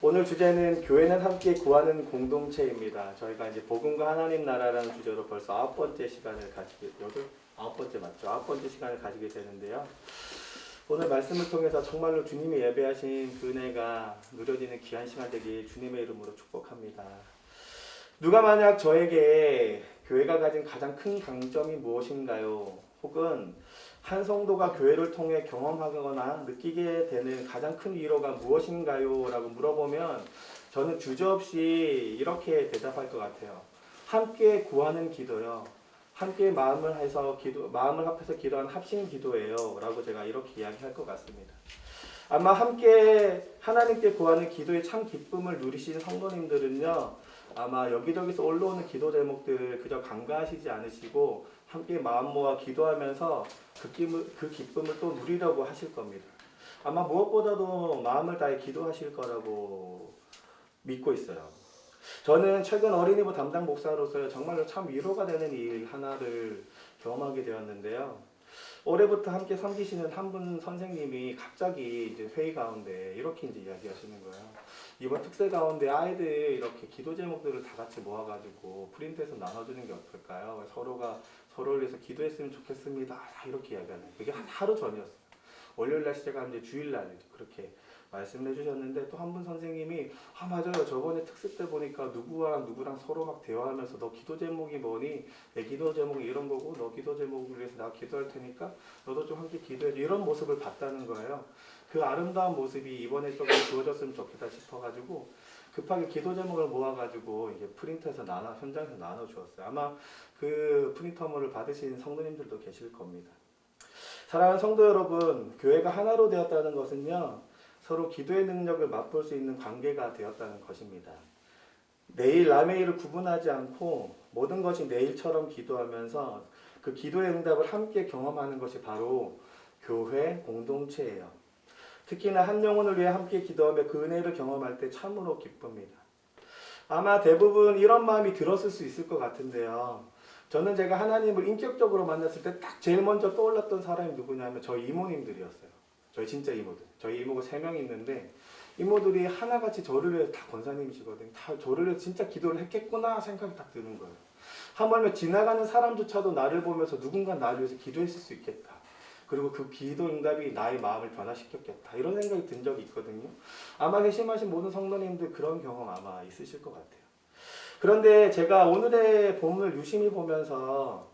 오늘 주제는 교회는 함께 구하는 공동체입니다. 저희가 이제 복음과 하나님 나라라는 주제로 벌써 9번째 시간을 가지게, 9번째 맞죠? 9번째 시간을 가지게 되는데요. 오늘 말씀을 통해서 정말로 주님이 예배하신 그 은혜가 누려지는 귀한 시간 되길 주님의 이름으로 축복합니다. 누가 만약 저에게 교회가 가진 가장 큰 강점이 무엇인가요? 혹은 한 성도가 교회를 통해 경험하거나 느끼게 되는 가장 큰 위로가 무엇인가요? 라고 물어보면 저는 주저없이 이렇게 대답할 것 같아요. 함께 구하는 기도요. 함께 마음을 합해서 기도하는 합심 기도예요. 라고 제가 이렇게 이야기할 것 같습니다. 아마 함께 하나님께 구하는 기도의 참 기쁨을 누리시는 성도님들은요, 아마 여기저기서 올라오는 기도 제목들을 그저 간과하시지 않으시고 함께 마음 모아 기도하면서 그 기쁨을 또 누리려고 하실 겁니다. 아마 무엇보다도 마음을 다해 기도하실 거라고 믿고 있어요. 저는 최근 어린이부 담당 목사로서 정말로 참 위로가 되는 일 하나를 경험하게 되었는데요. 올해부터 함께 섬기시는 한 분 선생님이 갑자기 이제 회의 가운데 이렇게 이제 이야기하시는 거예요. 이번 특세 가운데 아이들 이렇게 기도 제목들을 다 같이 모아가지고 프린트해서 나눠주는 게 어떨까요? 서로를 위해서 기도했으면 좋겠습니다. 이렇게 이야기하는. 그게 하루 전이었어요. 월요일날 시작하면 이제 주일날 그렇게 말씀을 해주셨는데 또 한 분 선생님이 맞아요. 저번에 특세 때 보니까 누구랑 서로 막 대화하면서 너 기도 제목이 뭐니? 내 기도 제목이 이런 거고 너 기도 제목을 위해서 내가 기도할 테니까 너도 좀 함께 기도해 줘. 이런 모습을 봤다는 거예요. 그 아름다운 모습이 이번에 조금 주어졌으면 좋겠다 싶어가지고 급하게 기도 제목을 모아가지고 이제 프린터에서 현장에서 나눠 주었어요. 아마 그 프린터물을 받으신 성도님들도 계실 겁니다. 사랑하는 성도 여러분, 교회가 하나로 되었다는 것은요, 서로 기도의 능력을 맛볼 수 있는 관계가 되었다는 것입니다. 내일 남의 일을 구분하지 않고 모든 것이 내일처럼 기도하면서 그 기도의 응답을 함께 경험하는 것이 바로 교회 공동체예요. 특히나 한 영혼을 위해 함께 기도하며 그 은혜를 경험할 때 참으로 기쁩니다. 아마 대부분 이런 마음이 들었을 수 있을 것 같은데요. 저는 제가 하나님을 인격적으로 만났을 때 딱 제일 먼저 떠올랐던 사람이 누구냐면 저희 이모님들이었어요. 저희 진짜 이모들. 저희 이모가 3명 있는데 이모들이 하나같이 저를 위해서 다 권사님이시거든요. 다 저를 위해서 진짜 기도를 했겠구나 생각이 딱 드는 거예요. 하물며 지나가는 사람조차도 나를 보면서 누군가 나를 위해서 기도했을 수 있겠다. 그리고 그 기도 응답이 나의 마음을 변화시켰겠다. 이런 생각이 든 적이 있거든요. 아마 회심하신 모든 성도님들 그런 경험 아마 있으실 것 같아요. 그런데 제가 오늘의 본문을 유심히 보면서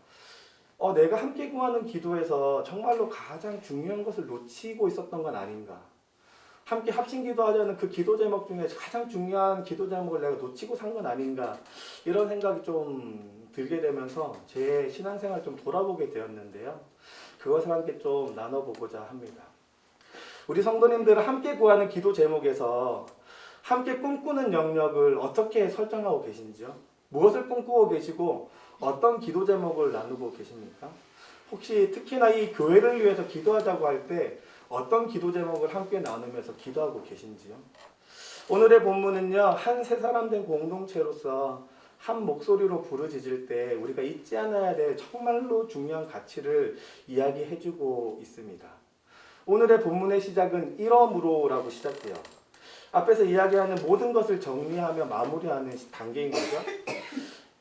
내가 함께 구하는 기도에서 정말로 가장 중요한 것을 놓치고 있었던 건 아닌가. 함께 합심 기도하자는 그 기도 제목 중에 가장 중요한 기도 제목을 내가 놓치고 산 건 아닌가. 이런 생각이 좀 들게 되면서 제 신앙생활을 좀 돌아보게 되었는데요. 그것을 함께 좀 나눠보고자 합니다. 우리 성도님들은 함께 구하는 기도 제목에서 함께 꿈꾸는 영역을 어떻게 설정하고 계신지요? 무엇을 꿈꾸고 계시고 어떤 기도 제목을 나누고 계십니까? 혹시 특히나 이 교회를 위해서 기도하자고 할 때 어떤 기도 제목을 함께 나누면서 기도하고 계신지요? 오늘의 본문은요, 한 세 사람 된 공동체로서 한 목소리로 부르짖을 때 우리가 잊지 않아야 될 정말로 중요한 가치를 이야기해주고 있습니다. 오늘의 본문의 시작은 이러므로라고 시작돼요. 앞에서 이야기하는 모든 것을 정리하며 마무리하는 단계인 거죠.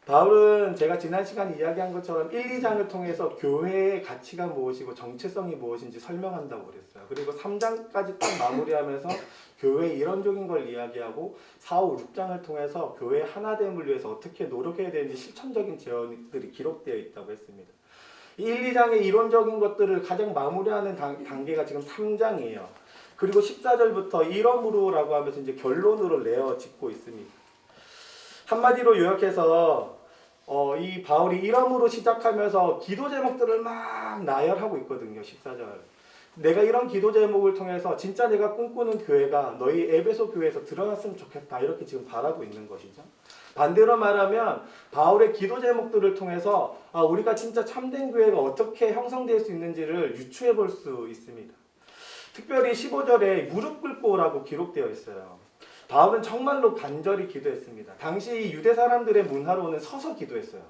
바울은 제가 지난 시간에 이야기한 것처럼 1, 2장을 통해서 교회의 가치가 무엇이고 정체성이 무엇인지 설명한다고 그랬어요. 그리고 3장까지 딱 마무리하면서 교회의 이론적인 걸 이야기하고 4, 5, 6장을 통해서 교회의 하나됨을 위해서 어떻게 노력해야 되는지 실천적인 제언들이 기록되어 있다고 했습니다. 1, 2장의 이론적인 것들을 가장 마무리하는 단계가 지금 3장이에요. 그리고 14절부터 이러므로라고 하면서 이제 결론으로 내어 짚고 있습니다. 한마디로 요약해서 이 바울이 이러므로 시작하면서 기도 제목들을 막 나열하고 있거든요. 14절. 내가 이런 기도 제목을 통해서 진짜 내가 꿈꾸는 교회가 너희 에베소 교회에서 드러났으면 좋겠다. 이렇게 지금 바라고 있는 것이죠. 반대로 말하면 바울의 기도 제목들을 통해서 우리가 진짜 참된 교회가 어떻게 형성될 수 있는지를 유추해 볼 수 있습니다. 특별히 15절에 무릎 꿇고라고 기록되어 있어요. 바울은 정말로 간절히 기도했습니다. 당시 유대 사람들의 문화로는 서서 기도했어요.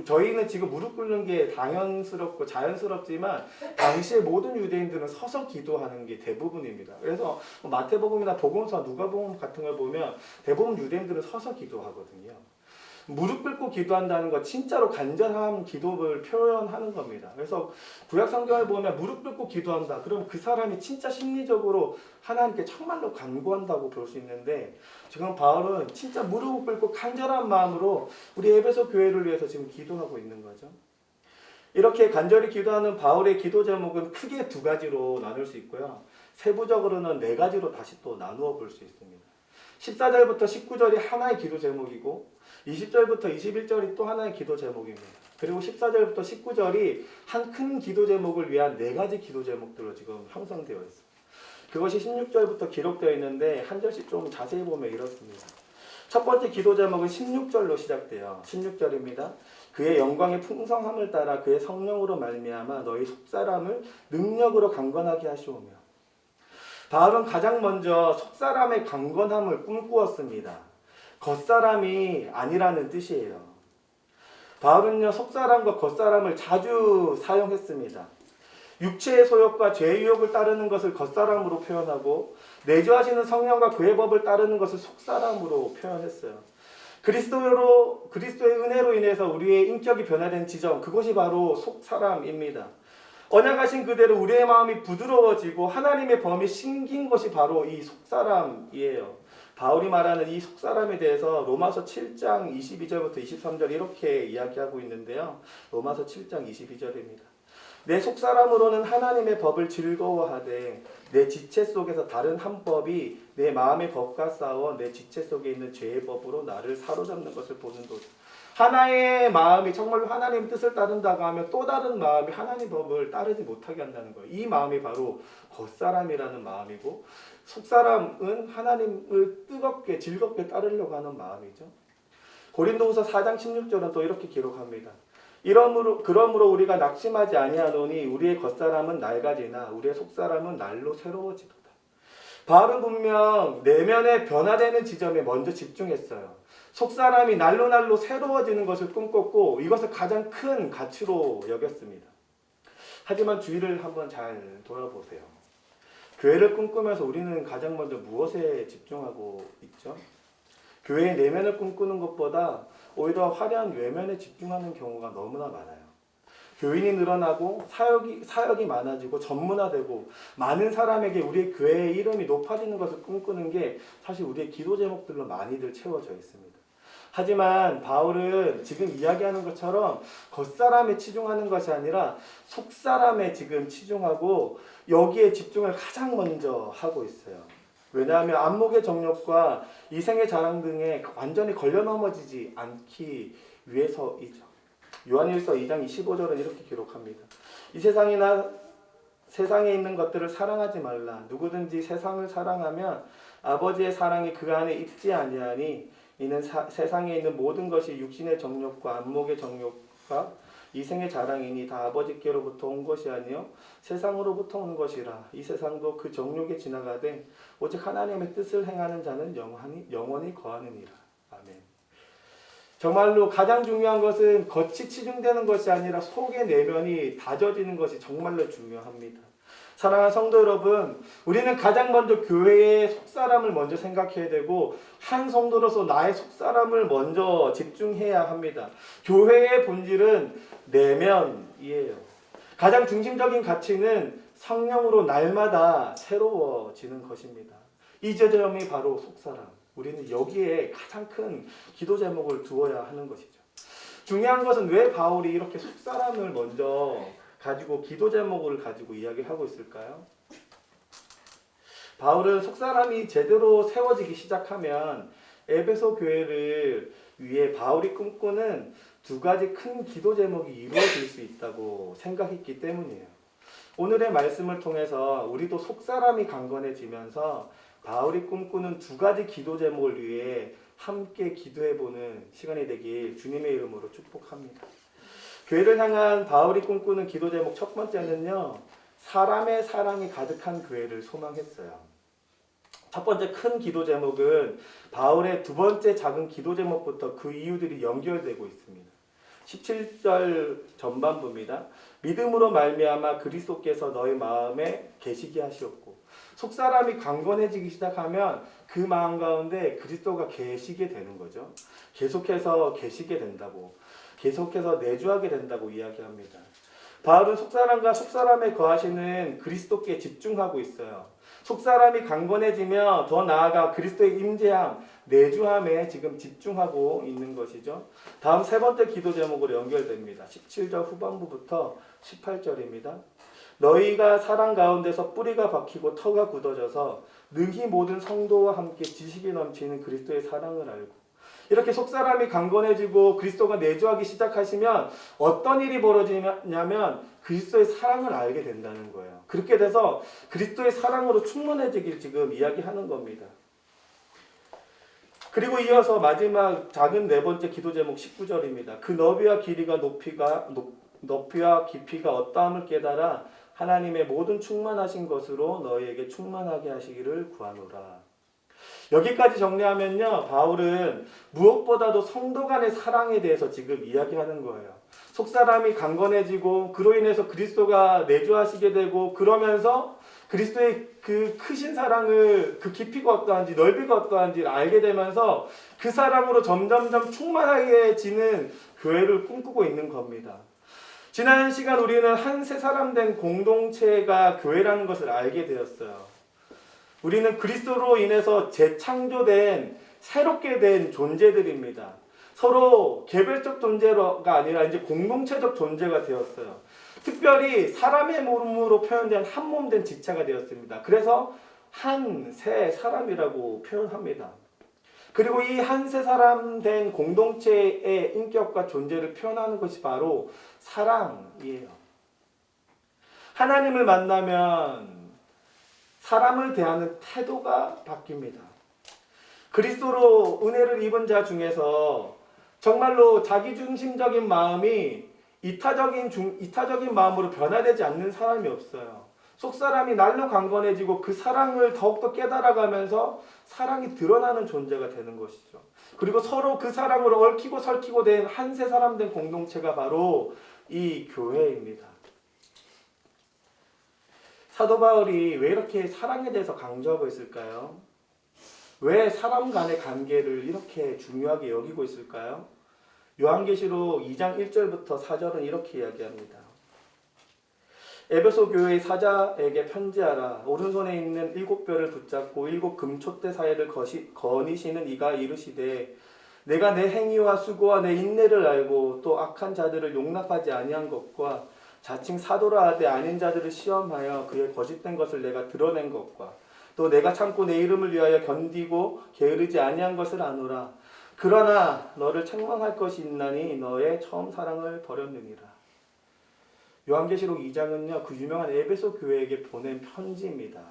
저희는 지금 무릎 꿇는 게 당연스럽고 자연스럽지만 당시에 모든 유대인들은 서서 기도하는 게 대부분입니다. 그래서 마태복음이나 복음서, 누가복음 같은 걸 보면 대부분 유대인들은 서서 기도하거든요. 무릎 꿇고 기도한다는 건 진짜로 간절한 기도를 표현하는 겁니다. 그래서 구약 성경을 보면 무릎 꿇고 기도한다. 그럼 그 사람이 진짜 심리적으로 하나님께 정말로 간구한다고 볼 수 있는데, 지금 바울은 진짜 무릎 꿇고 간절한 마음으로 우리 에베소 교회를 위해서 지금 기도하고 있는 거죠. 이렇게 간절히 기도하는 바울의 기도 제목은 크게 두 가지로 나눌 수 있고요. 세부적으로는 네 가지로 다시 또 나누어 볼 수 있습니다. 14절부터 19절이 하나의 기도 제목이고 20절부터 21절이 또 하나의 기도 제목입니다. 그리고 14절부터 19절이 한 큰 기도 제목을 위한 네 가지 기도 제목들로 지금 형성되어 있습니다. 그것이 16절부터 기록되어 있는데 한 절씩 좀 자세히 보면 이렇습니다. 첫 번째 기도 제목은 16절로 시작돼요. 16절입니다. 그의 영광의 풍성함을 따라 그의 성령으로 말미암아 너희 속사람을 능력으로 강건하게 하시오며. 바울은 가장 먼저 속사람의 강건함을 꿈꾸었습니다. 겉사람이 아니라는 뜻이에요. 바울은요, 속사람과 겉사람을 자주 사용했습니다. 육체의 소욕과 죄의 유혹을 따르는 것을 겉사람으로 표현하고 내주하시는 성령과 그의 법을 따르는 것을 속사람으로 표현했어요. 그리스도의 은혜로 인해서 우리의 인격이 변화된 지점, 그것이 바로 속사람입니다. 언약하신 그대로 우리의 마음이 부드러워지고 하나님의 범이 심긴 것이 바로 이 속사람이에요. 바울이 말하는 이 속사람에 대해서 로마서 7장 22절부터 23절 이렇게 이야기하고 있는데요. 로마서 7장 22절입니다. 내 속사람으로는 하나님의 법을 즐거워하되 내 지체 속에서 다른 한 법이 내 마음의 법과 싸워 내 지체 속에 있는 죄의 법으로 나를 사로잡는 것을 보는도다. 하나의 마음이 정말로 하나님의 뜻을 따른다고 하면 또 다른 마음이 하나님의 법을 따르지 못하게 한다는 거예요. 이 마음이 바로 겉사람이라는 마음이고, 속사람은 하나님을 뜨겁게 즐겁게 따르려고 하는 마음이죠. 고린도후서 4장 16절은 또 이렇게 기록합니다. 그러므로 우리가 낙심하지 아니하노니 우리의 겉사람은 낡아지나 우리의 속사람은 날로 새로워지도다. 바울은 분명 내면의 변화되는 지점에 먼저 집중했어요. 속사람이 날로 새로워지는 것을 꿈꿨고 이것을 가장 큰 가치로 여겼습니다. 하지만 주위를 한번 잘 돌아보세요. 교회를 꿈꾸면서 우리는 가장 먼저 무엇에 집중하고 있죠? 교회의 내면을 꿈꾸는 것보다 오히려 화려한 외면에 집중하는 경우가 너무나 많아요. 교인이 늘어나고 사역이 많아지고 전문화되고 많은 사람에게 우리의 교회의 이름이 높아지는 것을 꿈꾸는 게 사실 우리의 기도 제목들로 많이들 채워져 있습니다. 하지만 바울은 지금 이야기하는 것처럼 겉사람에 치중하는 것이 아니라 속사람에 지금 치중하고 여기에 집중을 가장 먼저 하고 있어요. 왜냐하면 안목의 정욕과 이생의 자랑 등에 완전히 걸려 넘어지지 않기 위해서이죠. 요한일서 2장 25절은 이렇게 기록합니다. 이 세상에 있는 것들을 사랑하지 말라. 누구든지 세상을 사랑하면 아버지의 사랑이 그 안에 있지 아니하니 이는 세상에 있는 모든 것이 육신의 정욕과 안목의 정욕과 이생의 자랑이니 다 아버지께로부터 온 것이 아니요 세상으로부터 온 것이라. 이 세상도 그 정욕에 지나가되 오직 하나님의 뜻을 행하는 자는 영원히 거하느니라. 아멘. 정말로 가장 중요한 것은 겉이 치중되는 것이 아니라 속의 내면이 다져지는 것이 정말로 중요합니다. 사랑하는 성도 여러분, 우리는 가장 먼저 교회의 속사람을 먼저 생각해야 되고 한 성도로서 나의 속사람을 먼저 집중해야 합니다. 교회의 본질은 내면이에요. 가장 중심적인 가치는 성령으로 날마다 새로워지는 것입니다. 이 지점이 바로 속사람. 우리는 여기에 가장 큰 기도 제목을 두어야 하는 것이죠. 중요한 것은 왜 바울이 이렇게 속사람을 먼저 가지고 기도 제목을 가지고 이야기하고 있을까요? 바울은 속사람이 제대로 세워지기 시작하면 에베소 교회를 위해 바울이 꿈꾸는 두 가지 큰 기도 제목이 이루어질 수 있다고 생각했기 때문이에요. 오늘의 말씀을 통해서 우리도 속사람이 강건해지면서 바울이 꿈꾸는 두 가지 기도 제목을 위해 함께 기도해보는 시간이 되길 주님의 이름으로 축복합니다. 교회를 향한 바울이 꿈꾸는 기도 제목 첫 번째는요, 사람의 사랑이 가득한 교회를 소망했어요. 첫 번째 큰 기도 제목은 바울의 두 번째 작은 기도 제목부터 그 이유들이 연결되고 있습니다. 17절 전반부입니다. 믿음으로 말미암아 그리스도께서 너희 마음에 계시게 하시었고, 속사람이 강건해지기 시작하면 그 마음 가운데 그리스도가 계시게 되는 거죠. 계속해서 계시게 된다고, 계속해서 내주하게 된다고 이야기합니다. 바울은 속사람과 속사람에 거하시는 그리스도께 집중하고 있어요. 속사람이 강건해지며 더 나아가 그리스도의 임재함, 내주함에 지금 집중하고 있는 것이죠. 다음 세 번째 기도 제목으로 연결됩니다. 17절 후반부부터 18절입니다. 너희가 사랑 가운데서 뿌리가 박히고 터가 굳어져서 능히 모든 성도와 함께 지식이 넘치는 그리스도의 사랑을 알고, 이렇게 속사람이 강건해지고 그리스도가 내주하기 시작하시면 어떤 일이 벌어지냐면 그리스도의 사랑을 알게 된다는 거예요. 그렇게 돼서 그리스도의 사랑으로 충만해지길 지금 이야기하는 겁니다. 그리고 이어서 마지막 작은 네 번째 기도 제목 19절입니다. 그 너비와 길이가 높이와 깊이가 어떠함을 깨달아 하나님의 모든 충만하신 것으로 너희에게 충만하게 하시기를 구하노라. 여기까지 정리하면요, 바울은 무엇보다도 성도 간의 사랑에 대해서 지금 이야기하는 거예요. 속사람이 강건해지고 그로 인해서 그리스도가 내주하시게 되고, 그러면서 그리스도의 그 크신 사랑을, 그 깊이가 어떠한지 넓이가 어떠한지 알게 되면서 그 사랑으로 점점점 충만해지는 교회를 꿈꾸고 있는 겁니다. 지난 시간 우리는 한 세 사람 된 공동체가 교회라는 것을 알게 되었어요. 우리는 그리스도로 인해서 재창조된, 새롭게 된 존재들입니다. 서로 개별적 존재가 아니라 이제 공동체적 존재가 되었어요. 특별히 사람의 몸으로 표현된 한 몸 된 지체가 되었습니다. 그래서 한 세 사람이라고 표현합니다. 그리고 이 한 세 사람 된 공동체의 인격과 존재를 표현하는 것이 바로 사랑이에요. 하나님을 만나면 사람을 대하는 태도가 바뀝니다. 그리스도로 은혜를 입은 자 중에서 정말로 자기중심적인 마음이 이타적인 마음으로 변화되지 않는 사람이 없어요. 속사람이 날로 강건해지고 그 사랑을 더욱더 깨달아가면서 사랑이 드러나는 존재가 되는 것이죠. 그리고 서로 그 사랑으로 얽히고 설키고 된 한 세 사람 된 공동체가 바로 이 교회입니다. 사도 바울이 왜 이렇게 사랑에 대해서 강조하고 있을까요? 왜 사람 간의 관계를 이렇게 중요하게 여기고 있을까요? 요한계시록 2장 1절부터 4절은 이렇게 이야기합니다. 에베소 교회의 사자에게 편지하라. 오른손에 있는 7뼈를 붙잡고 7 금촛대 사이를 거니시는 이가 이르시되, 내가 내 행위와 수고와 내 인내를 알고 또 악한 자들을 용납하지 아니한 것과 자칭 사도라 하되 아닌 자들을 시험하여 그의 거짓된 것을 내가 드러낸 것과 또 내가 참고 내 이름을 위하여 견디고 게으르지 아니한 것을 아노라. 그러나 너를 책망할 것이 있나니 너의 처음 사랑을 버렸느니라. 요한계시록 2장은요, 그 유명한 에베소 교회에게 보낸 편지입니다.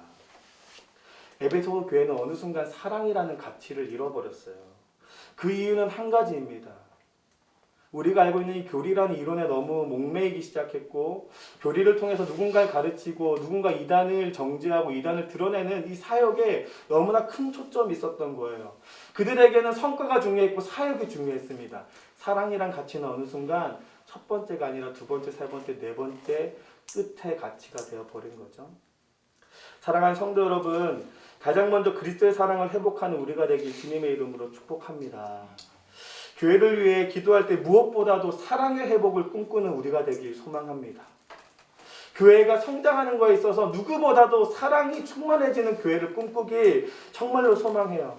에베소 교회는 어느 순간 사랑이라는 가치를 잃어버렸어요. 그 이유는 한 가지입니다. 우리가 알고 있는 이 교리라는 이론에 너무 목매이기 시작했고, 교리를 통해서 누군가를 가르치고 누군가 이단을 정죄하고 이단을 드러내는 이 사역에 너무나 큰 초점이 있었던 거예요. 그들에게는 성과가 중요했고 사역이 중요했습니다. 사랑이란 가치는 어느 순간 첫 번째가 아니라 두 번째, 세 번째, 네 번째 끝의 가치가 되어버린 거죠. 사랑하는 성도 여러분, 가장 먼저 그리스도의 사랑을 회복하는 우리가 되길 주님의 이름으로 축복합니다. 교회를 위해 기도할 때 무엇보다도 사랑의 회복을 꿈꾸는 우리가 되길 소망합니다. 교회가 성장하는 것에 있어서 누구보다도 사랑이 충만해지는 교회를 꿈꾸길 정말로 소망해요.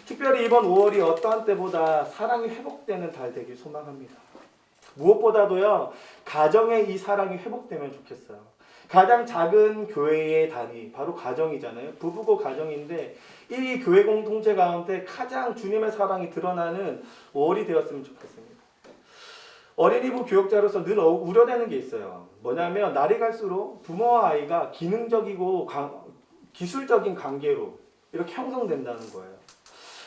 특별히 이번 5월이 어떠한 때보다 사랑이 회복되는 달 되길 소망합니다. 무엇보다도요, 가정에 이 사랑이 회복되면 좋겠어요. 가장 작은 교회의 단위, 바로 가정이잖아요. 부부고 가정인데 이 교회 공동체 가운데 가장 주님의 사랑이 드러나는 5월이 되었으면 좋겠습니다. 어린이부 교육자로서 늘 우려되는 게 있어요. 뭐냐면 날이 갈수록 부모와 아이가 기능적이고 기술적인 관계로 이렇게 형성된다는 거예요.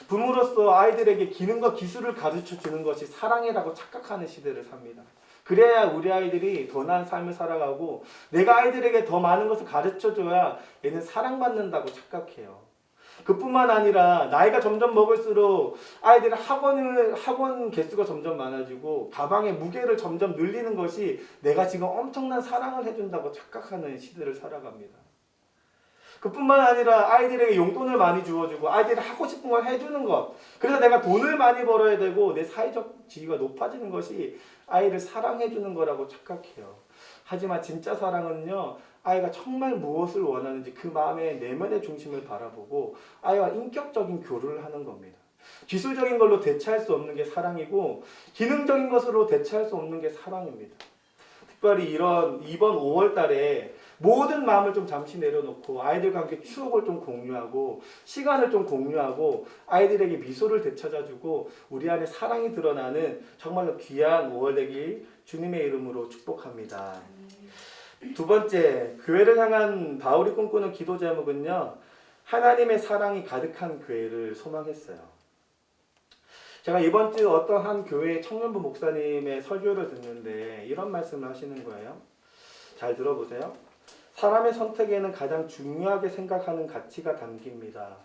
부모로서 아이들에게 기능과 기술을 가르쳐 주는 것이 사랑이라고 착각하는 시대를 삽니다. 그래야 우리 아이들이 더 나은 삶을 살아가고, 내가 아이들에게 더 많은 것을 가르쳐줘야 얘는 사랑받는다고 착각해요. 그뿐만 아니라 나이가 점점 먹을수록 아이들의 학원 개수가 점점 많아지고 가방의 무게를 점점 늘리는 것이 내가 지금 엄청난 사랑을 해준다고 착각하는 시대를 살아갑니다. 그뿐만 아니라 아이들에게 용돈을 많이 주어주고 아이들이 하고 싶은 걸 해주는 것, 그래서 내가 돈을 많이 벌어야 되고 내 사회적 지위가 높아지는 것이 아이를 사랑해주는 거라고 착각해요. 하지만 진짜 사랑은요, 아이가 정말 무엇을 원하는지 그 마음의 내면의 중심을 바라보고 아이와 인격적인 교류를 하는 겁니다. 기술적인 걸로 대체할 수 없는 게 사랑이고 기능적인 것으로 대체할 수 없는 게 사랑입니다. 특별히 이번 5월 달에 모든 마음을 좀 잠시 내려놓고 아이들과 함께 추억을 좀 공유하고 시간을 좀 공유하고 아이들에게 미소를 되찾아주고 우리 안에 사랑이 드러나는 정말로 귀한 5월 되길 주님의 이름으로 축복합니다. 두 번째, 교회를 향한 바울이 꿈꾸는 기도 제목은요, 하나님의 사랑이 가득한 교회를 소망했어요. 제가 이번 주 어떤 한 교회 청년부 목사님의 설교를 듣는데 이런 말씀을 하시는 거예요. 잘 들어보세요. 사람의 선택에는 가장 중요하게 생각하는 가치가 담깁니다.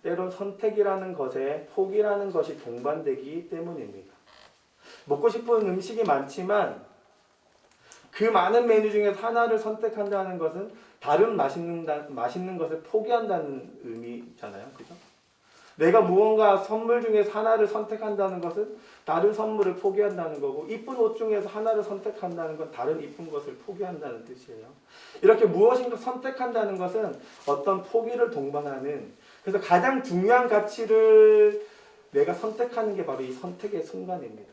때론 선택이라는 것에 포기라는 것이 동반되기 때문입니다. 먹고 싶은 음식이 많지만 그 많은 메뉴 중에서 하나를 선택한다는 것은 다른 맛있는 것을 포기한다는 의미잖아요. 그죠? 내가 무언가 선물 중에서 하나를 선택한다는 것은 다른 선물을 포기한다는 거고, 이쁜 옷 중에서 하나를 선택한다는 건 다른 이쁜 것을 포기한다는 뜻이에요. 이렇게 무엇인가 선택한다는 것은 어떤 포기를 동반하는, 그래서 가장 중요한 가치를 내가 선택하는 게 바로 이 선택의 순간입니다.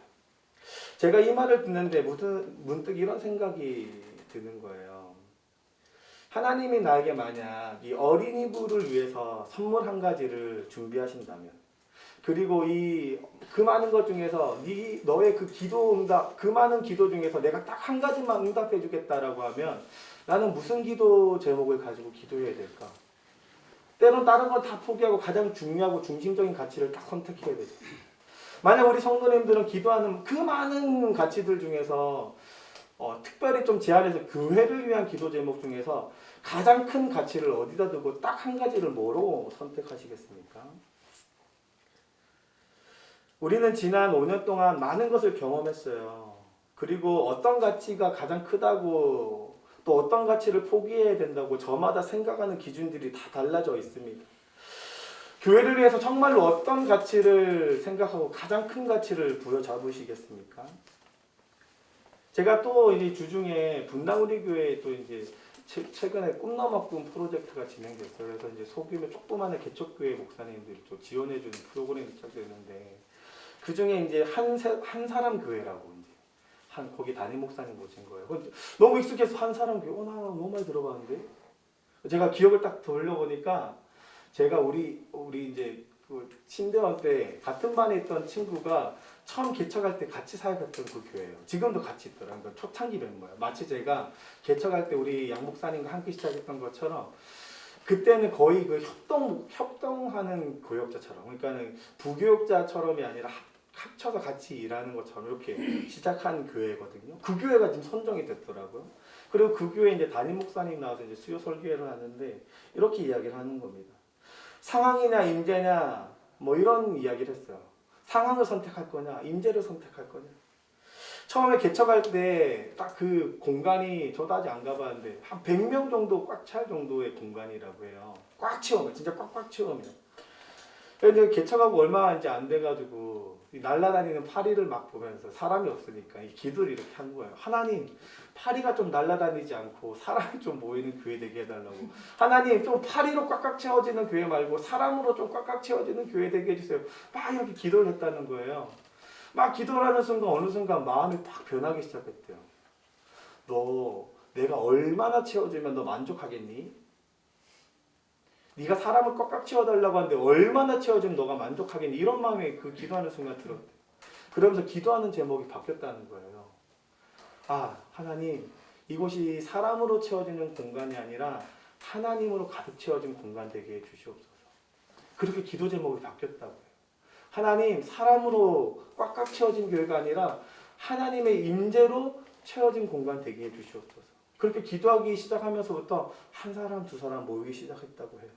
제가 이 말을 듣는데 문득 이런 생각이 드는 거예요. 하나님이 나에게 만약 이 어린이부를 위해서 선물 한 가지를 준비하신다면, 그리고 그 많은 것 중에서 너의 그 기도 응답, 그 많은 기도 중에서 내가 딱 한 가지만 응답해 주겠다라고 하면 나는 무슨 기도 제목을 가지고 기도해야 될까? 때론 다른 건 다 포기하고 가장 중요하고 중심적인 가치를 딱 선택해야 되죠. 만약 우리 성도님들은 기도하는 그 많은 가치들 중에서 특별히 좀 제안해서 교회를 위한 기도 제목 중에서 가장 큰 가치를 어디다 두고 딱 한 가지를 뭐로 선택하시겠습니까? 우리는 지난 5년 동안 많은 것을 경험했어요. 그리고 어떤 가치가 가장 크다고 또 어떤 가치를 포기해야 된다고 저마다 생각하는 기준들이 다 달라져 있습니다. 교회를 위해서 정말로 어떤 가치를 생각하고 가장 큰 가치를 부여잡으시겠습니까? 제가 또 이 주중에 분당우리 교회에 또 이제 최근에 꿈나무 꿈 프로젝트가 진행됐어요. 그래서 이제 소규모 조그마한 개척교회 목사님들이 또 지원해주는 프로그램이 시작되는데 그 중에 이제 한 사람 교회라고 이제 거기 담임 목사님 모신 거예요. 너무 익숙해서 한 사람 교회, 나 너무 많이 들어봤는데 제가 기억을 딱 돌려보니까 제가 우리 이제 그 신대원 때 같은 반에 있던 친구가 처음 개척할 때 같이 사역했던 그 교회예요. 지금도 같이 있더라고요. 그러니까 초창기 멤버예요. 마치 제가 개척할 때 우리 양 목사님과 함께 시작했던 것처럼 그때는 거의 그 협동하는 교역자처럼, 그러니까는 부교역자처럼이 아니라 합쳐서 같이 일하는 것처럼 이렇게 시작한 교회거든요. 그 교회가 지금 선정이 됐더라고요. 그리고 그 교회 이제 담임 목사님 나와서 이제 수요 설교회를 하는데 이렇게 이야기를 하는 겁니다. 상황이냐 임재냐 뭐 이런 이야기를 했어요. 상황을 선택할 거냐 임재를 선택할 거냐. 처음에 개척할 때 딱 그 공간이 저도 아직 안 가봤는데 한 100명 정도 꽉 찰 정도의 공간이라고 해요. 꽉 채우면 진짜 꽉꽉 채우면. 근데 개척하고 얼마 이제 안 돼가지고 날아다니는 파리를 막 보면서 사람이 없으니까 이 기도를 이렇게 한 거예요. 하나님, 파리가 좀 날아다니지 않고 사람이 좀 모이는 교회 되게 해달라고. 하나님, 좀 파리로 꽉꽉 채워지는 교회 말고 사람으로 좀 꽉꽉 채워지는 교회 되게 해주세요. 막 이렇게 기도를 했다는 거예요. 막 기도를 하는 순간 어느 순간 마음이 팍 변하기 시작했대요. 너 내가 얼마나 채워주면 너 만족하겠니? 네가 사람을 꽉꽉 채워달라고 하는데 얼마나 채워주면 너가 만족하겠니? 이런 마음이 그 기도하는 순간 들었대. 그러면서 기도하는 제목이 바뀌었다는 거예요. 아, 하나님, 이곳이 사람으로 채워지는 공간이 아니라 하나님으로 가득 채워진 공간 되게 해주시옵소서. 그렇게 기도 제목이 바뀌었다고요. 하나님, 사람으로 꽉꽉 채워진 교회가 아니라 하나님의 임재로 채워진 공간 되게 해주시옵소서. 그렇게 기도하기 시작하면서부터 한 사람, 두 사람 모이기 시작했다고 해요.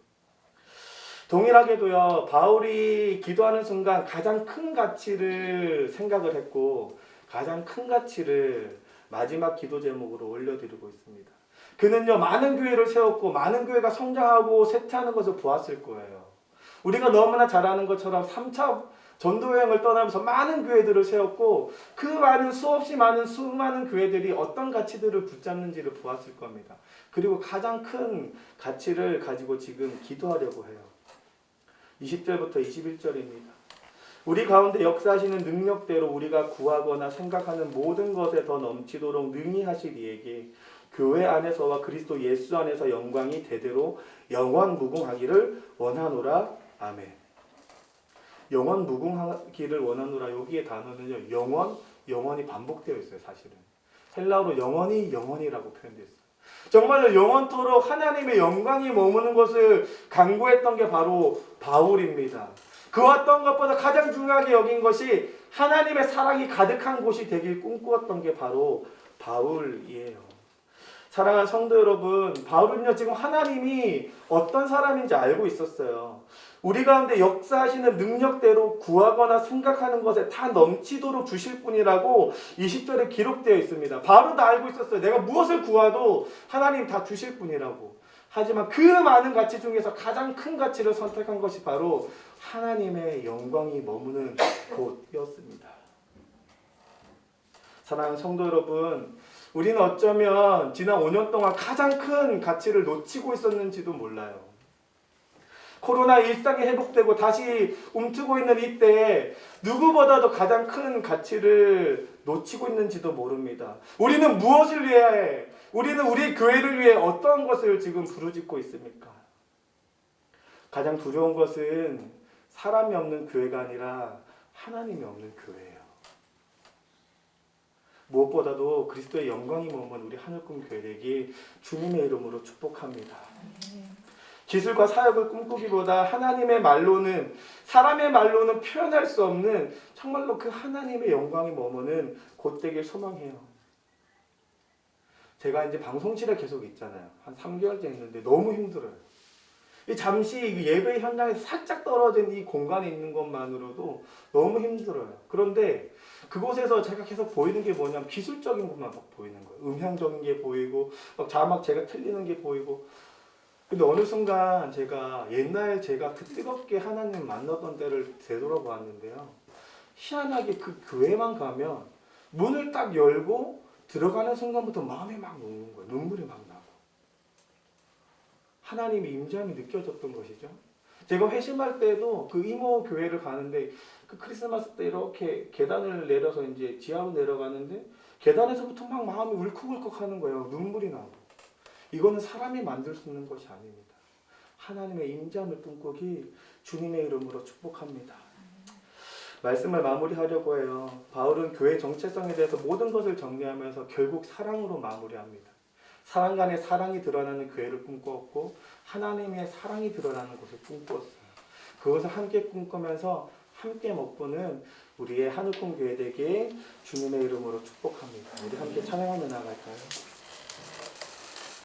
동일하게도요, 바울이 기도하는 순간 가장 큰 가치를 생각을 했고 가장 큰 가치를 마지막 기도 제목으로 올려드리고 있습니다. 그는요, 많은 교회를 세웠고 많은 교회가 성장하고 쇠퇴하는 것을 보았을 거예요. 우리가 너무나 잘 아는 것처럼 3차 전도여행을 떠나면서 많은 교회들을 세웠고 그 많은 수없이 많은 수많은 교회들이 어떤 가치들을 붙잡는지를 보았을 겁니다. 그리고 가장 큰 가치를 가지고 지금 기도하려고 해요. 20절부터 21절입니다. 우리 가운데 역사하시는 능력대로 우리가 구하거나 생각하는 모든 것에 더 넘치도록 능히 하실 이에게 교회 안에서와 그리스도 예수 안에서 영광이 대대로 영원 무궁하기를 원하노라. 아멘. 영원 무궁하기를 원하노라. 여기에 단어는요, 영원이 반복되어 있어요. 사실은 헬라어로 영원이라고 표현되어 있어요. 정말로 영원토록 하나님의 영광이 머무는 것을 강구했던 게 바로 바울입니다. 그 어떤 것보다 가장 중요하게 여긴 것이 하나님의 사랑이 가득한 곳이 되길 꿈꾸었던 게 바로 바울이에요. 사랑하는 성도 여러분, 바울은요, 지금 하나님이 어떤 사람인지 알고 있었어요. 우리 가운데 역사하시는 능력대로 구하거나 생각하는 것에 다 넘치도록 주실 분이라고 20절에 기록되어 있습니다. 바울은 다 알고 있었어요. 내가 무엇을 구하도 하나님 다 주실 분이라고. 하지만 그 많은 가치 중에서 가장 큰 가치를 선택한 것이 바로 하나님의 영광이 머무는 곳이었습니다. 사랑하는 성도 여러분, 우리는 어쩌면 지난 5년 동안 가장 큰 가치를 놓치고 있었는지도 몰라요. 코로나 일상이 회복되고 다시 움트고 있는 이때에 누구보다도 가장 큰 가치를 놓치고 있는지도 모릅니다. 우리는 무엇을 위해, 우리는 우리 교회를 위해 어떤 것을 지금 부르짖고 있습니까? 가장 두려운 것은 사람이 없는 교회가 아니라 하나님이 없는 교회예요. 무엇보다도 그리스도의 영광이 머문 우리 하늘꿈 교회 되기 주님의 이름으로 축복합니다. 기술과 사역을 꿈꾸기보다 하나님의 말로는, 사람의 말로는 표현할 수 없는 정말로 그 하나님의 영광이 머무는 곳 되길 소망해요. 제가 이제 방송실에 계속 있잖아요. 한 3개월째 있는데 너무 힘들어요. 잠시 예배 현장에서 살짝 떨어진 이 공간에 있는 것만으로도 너무 힘들어요. 그런데 그곳에서 제가 계속 보이는 게 뭐냐면 기술적인 것만 막 보이는 거예요. 음향적인 게 보이고 막 자막 제가 틀리는 게 보이고. 근데 어느 순간 제가 옛날 제가 그 뜨겁게 하나님 만나던 때를 되돌아보았는데요. 희한하게 그 교회만 가면 문을 딱 열고 들어가는 순간부터 마음이 막 녹는 거예요. 눈물이 막 나고. 하나님의 임재함이 느껴졌던 것이죠. 제가 회심할 때도 그 이모 교회를 가는데 그 크리스마스 때 이렇게 계단을 내려서 이제 지하로 내려가는데 계단에서부터 막 마음이 울컥울컥 하는 거예요. 눈물이 나고. 이거는 사람이 만들 수 있는 것이 아닙니다. 하나님의 임재함을 꿈꾸기 주님의 이름으로 축복합니다. 말씀을 마무리하려고 해요. 바울은 교회 정체성에 대해서 모든 것을 정리하면서 결국 사랑으로 마무리합니다. 사람 간의 사랑이 드러나는 교회를 꿈꾸었고 하나님의 사랑이 드러나는 곳을 꿈꾸었어요. 그것을 함께 꿈꾸면서 함께 먹고는 우리의 하늘꿈 교회 되게 주님의 이름으로 축복합니다. 우리 함께 찬양하며 나갈까요?